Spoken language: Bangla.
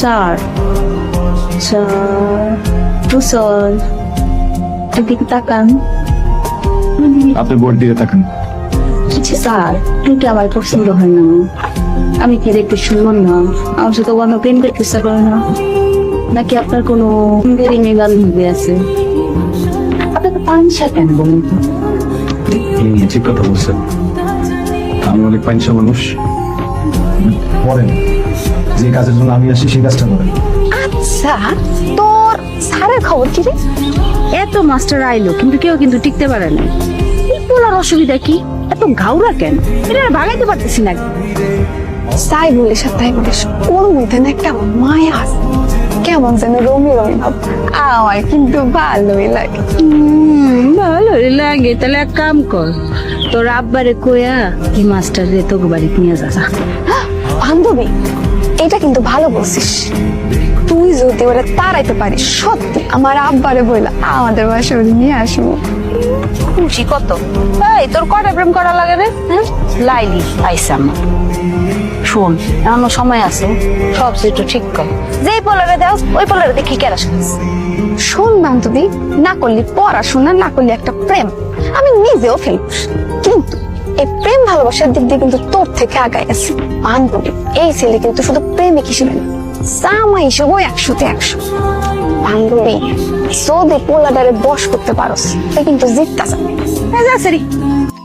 স্যার স্যার কুশল এদিকে তাকান। আপনি বোর্ড দিয়ে থাকেন। স্যার কিন্তু আমার পছন্দ হয় না, আমি কি একটু শুনলাম না, আমার সাথে অন্য প্রেম করতে ইচ্ছা করে না, নাকি আপনার কোনো গান ভেবে আছে? আপনাকে পাঞ্চা কেন বলুন তো? ঠিক কথা বলছেন, আমি অনেক পাইনসা মানুষ। পড়েন, যে কাজের জন্য আমি আসি সেই কাজটা করেন। আচ্ছা, তোর স্যারের খবর কি রে? এত মাস্টার আইলো কিন্তু কেউ কিন্তু টিকতে পারে না। এই পোলার অসুবিধা কি? এত ঘাউরা কেন? এটা আর ভাগাইতে পারতেছি না। তাই বলিস আর তাই বলিস, ওর মধ্যে না একটা মায়া আছে, কেমন যেন রমি রমি ভাব, আমার কিন্তু ভালোই লাগে। ভালোই লাগে। তাহলে এক কাম কর, তোর আব্বারে কইয়া কি মাস্টার রে তোকে বাড়িতে নিয়ে যা। বান্ধবী, এটা কিন্তু ভালো বলছিস, তুই যদি ওরা তাড়াইতে পারিস সত্যি আমার আব্বারে বইলা আমাদের বাসায় ওরে নিয়ে আসবো। খুশি কত? এই তোর কটা প্রেম করা লাগে রে? হ্যাঁ, লাইলি আইসা আমার। শোন, এখনো সময় আছে, সব কিছু ঠিক কর। যেই পোলারে দাও ওই পোলারে দেখি কেরা শুনস। শোন বান্ধবী, না করলি পড়াশোনা, না করলি একটা প্রেম, আমি নিজেও ফেলবো, কিন্তু এই প্রেম ভালোবাসার দিক দিয়ে কিন্তু তোর থেকে আগায় আছে। বান্ধবী, এই ছেলে কিন্তু শুধু প্রেমিক হিসেবে না, জামা হিসেবেও 100-তে 100। বান্ধবী, যদি পোলাডারে বশ করতে পারোস, তুই কিন্তু জিততা যাবে। যা